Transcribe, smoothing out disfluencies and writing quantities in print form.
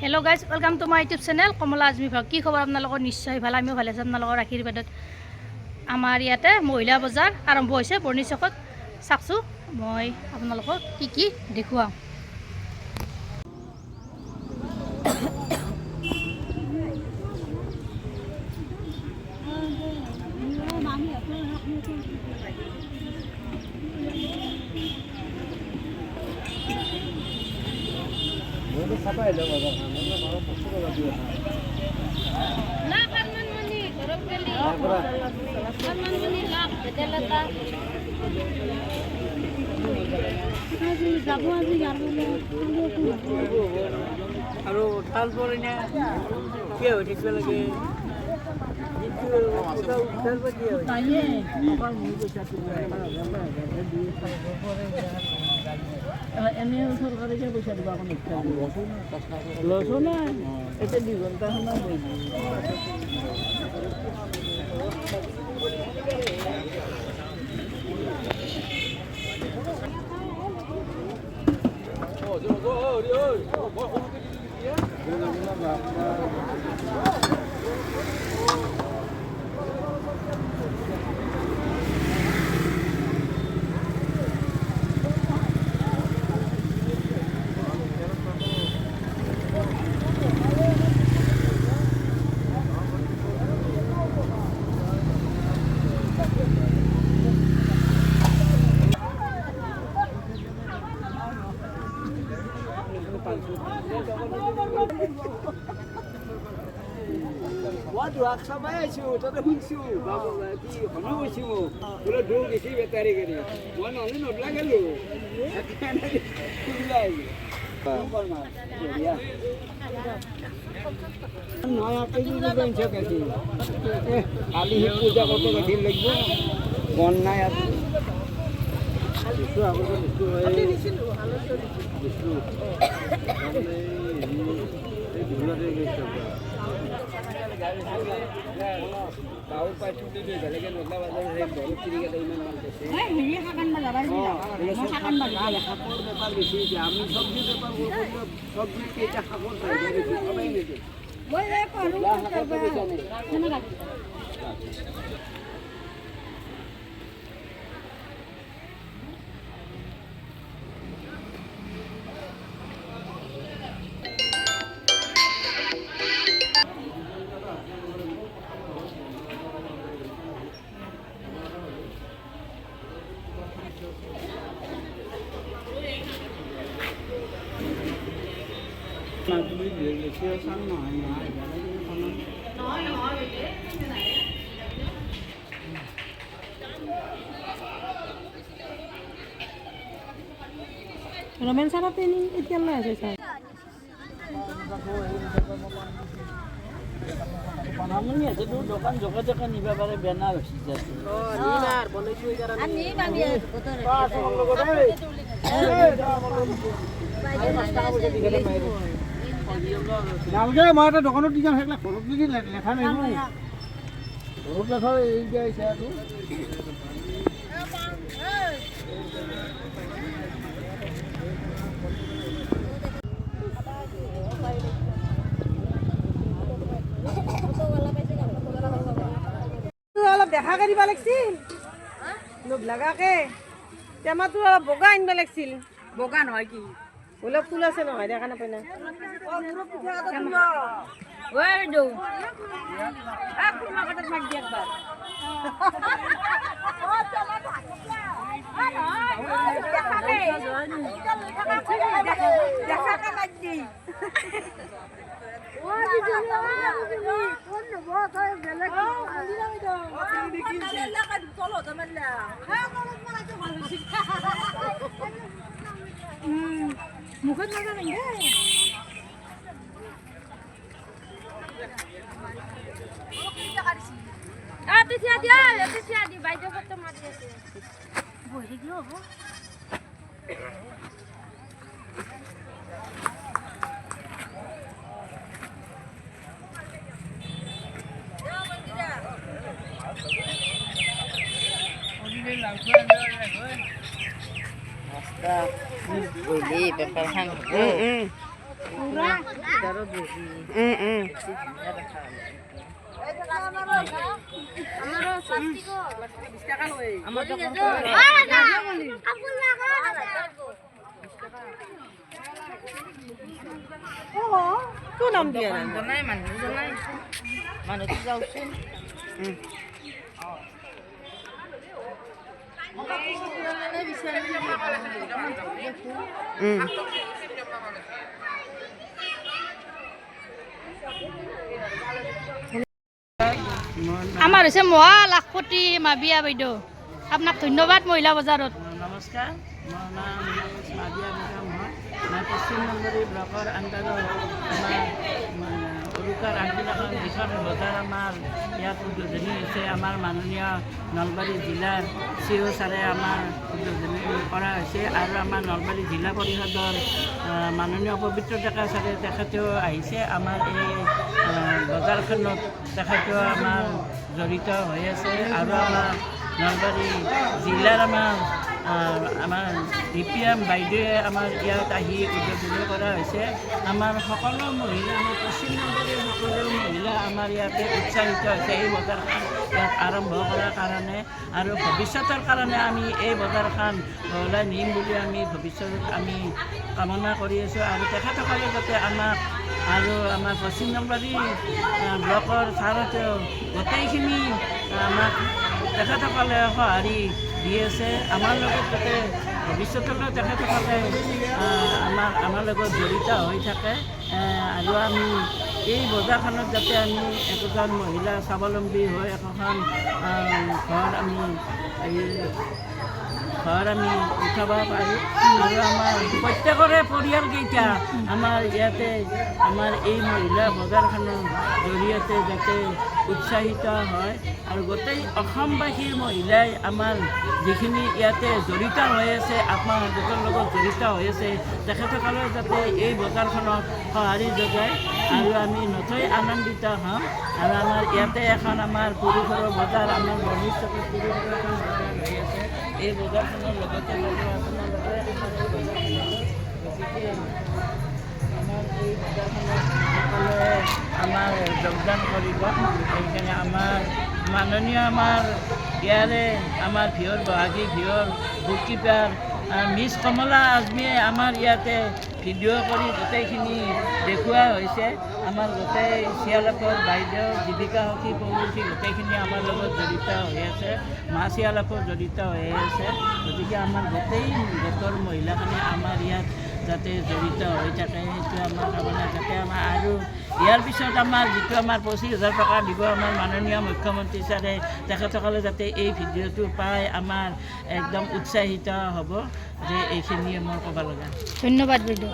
Hello guys welcome to my YouTube channel कमला आजमी भाग की खबर आपलोगों निश्चय भाला आमिও ভালে আছো आपलोगों आशीर्वादत आमार इयाते महिला बजार आरम्भ होइছে बर्णी चकत चाकसो मैं आपलोगों की देखुआ আৰু তালপৰে নে কি হৈ থাকিব লাগে এনে চৰকাৰে পইচা দিব লছো নাই এতিয়া 2 ঘণ্টা সময় সবাই আছো তাতে শুনছো বাবু কি হনো গৈছো তোরা দূর গেছি বেতারি করে মই নহলে নডলা গেলো নয়া পেজি বেঞ্চ গেছি খালি পূজা করতে গেছিল লাগবো বন্যা আর কিছু আগতে কিছু হয় কিছু এই দুলাতে গেছে গাঁও পাইছুটি দে বেলেগে নদলা বাজার হে বহুত চিৰিকে ইমান মান কৈছে এই হেৰি হাকান বা যাবা হাকান বা গালে হাকৰ বেপাৰ বেছি যে আমি সবজি বেপাৰ কৰব সবজি কেটা হাকৰ পাই বেছি সবাই নেছে মই এই পারু করবা কেন রাখি Romen sana training itian lah saya. Panamun ya itu dokan joga-joga niba bare benar sih. Oh, nibar boleh cuy karena. Ani bang ya, betul. Pas kalau kau dah. নালগে মই এটা দোকানত দি যাম হেকলা ঘৰত দি লেখা নাই ঘৰত লেখা এই যে আছে আৰু অলপ দেখা কৰিব লাগিছিল লোভ লাগাকে টেমাটো অলপ বগা আনিব লাগিছিল বগা নহয় কি ওলা ফুল আছে নহয় দেখা নাপাই না ওই দো আ ফুল মাকাটা মাগ দি একবার ও চলা দেখা কা লাগি ও দিদি কোন বহুত হয় বেলে কি দিলাম তো দেখি লাগা চলো তোমরা হ্যাঁ বলো মানে তো ভালো শিক্ষা মুখত লাগা নাই রে আতে সিয়া দি বাইদে কত মাটি আছে বইরে গিয়ে হবো ওদিকে লাগবে রাস্তা বইলে পেপার খান Cô nằm gì này? Hôm nay mà nó rau xin. আমাৰ হৈছে মহা লাখপতি মাবিয়া বাইদেউ আপোনাক ধন্যবাদ মহিলা বজাৰত নমস্কাৰ মোৰ নাম মাবিয়া বেগম হয় মই পশ্চিম নম্বৰী ব্লকৰ আণ্ডাৰৰ আমাৰ উৰুকাৰ আগদিনাখন যিখন বজাৰ আমাৰ ইয়াত উদ্বোধনী হৈছে আমাৰ মাননীয় নলবাৰী জিলাৰ চিও ছাৰে আমাৰ উদ্বোধনী কৰা হৈছে আৰু আমাৰ নলবাৰী জিলা পৰিষদৰ মাননীয় পবিত্ৰ ডেকা ছাৰে তেখেতেও আহিছে আমাৰ এই বজাৰখনত তেখেতেও আমাৰ জড়িত হৈ আছে আৰু আমাৰ নলবাৰী জিলাৰ আমাৰ DPM বাইদেৱে আমাৰ ইয়াত আহি উদ্বোধনী কৰা হৈছে আমাৰ সকলো মহিলা আমাৰ পশ্চিম নম্বৰীৰ সকলো মহিলা আমাৰ ইয়াতে উৎসাহিত হৈছে এই বজাৰখন ইয়াত আৰম্ভ কৰাৰ কাৰণে আৰু ভৱিষ্যতৰ কাৰণে আমি এই বজাৰখন বহলাই নিম বুলি আমি ভৱিষ্যতত আমি কামনা কৰি আছোঁ আৰু তেখেতসকলে যাতে আমাক আৰু আমাৰ পশ্চিম নম্বৰী ব্লকৰ ছাৰতেও গোটেইখিনি আমাক তেখেতসকলে সঁহাৰি দি আছে আমাৰ লগত যাতে ভৱিষ্যতলৈ তেখেতসকলে আমাৰ লগত জড়িত হৈ থাকে আৰু আমি এই বজাৰখনত যাতে আমি একোজন মহিলা স্বাৱলম্বী হৈ একোখন ঘৰ আমি উঠাব পাৰোঁ আৰু আমাৰ প্ৰত্যেকৰে পৰিয়ালকেইটা আমাৰ ইয়াতে আমাৰ এই মহিলা বজাৰখনৰ জৰিয়তে যাতে উৎসাহিত হয় আৰু গোটেই অসমবাসীৰ মহিলাই আমাৰ যিখিনি ইয়াতে জড়িত হৈ আছে আত্মসহায়কৰ লগত জড়িত হৈ আছে তেখেতসকলে যাতে এই বজাৰখনক সঁহাৰি যোগায় আৰু আমি নথৈ আনন্দিত হ'ম আৰু আমাৰ ইয়াতে এখন আমাৰ পুৰুষৰ বজাৰ আমাৰ ভৱিষ্যতে পুৰুষৰ এখন বজাৰ হৈ আছে এই বজাৰখনৰ লগতে আপোনালোকে গতিকে আমাৰ এই বজাৰখনত সকলোৱে আমাৰ যোগদান কৰিব সেইকাৰণে আমাৰ মাননীয় আমাৰ ইয়াৰে আমাৰ ভিঅ'ৰ বহাগী ভিঅ'ৰ বুককিপাৰ মিছ কমলা আজমীয়ে আমাৰ ইয়াতে ভিডিঅ' কৰি গোটেইখিনি দেখুওৱা হৈছে আমাৰ গোটেই চিয়ালাপৰ বাইদেউ জীৱিকা সখী প্ৰমুখী গোটেইখিনি আমাৰ লগত জড়িত হৈ আছে মা চিয়ালাপৰ জড়িত হৈ আছে গতিকে আমাৰ গোটেই গোটৰ মহিলাখিনি আমাৰ ইয়াত যাতে জড়িত হৈ থাকে সেইটো আমাৰ কামনা যাতে আমাৰ আৰু ইয়াৰ পিছত আমাৰ যিটো আমাৰ 25,000 টকা দিব আমাৰ মাননীয় মুখ্যমন্ত্ৰী ছাৰে তেখেতসকলে যাতে এই ভিডিঅ'টো পাই আমাৰ একদম উৎসাহিত হ'ব যে এইখিনিয়ে মোৰ ক'ব লগা ধন্যবাদ বাইদেউ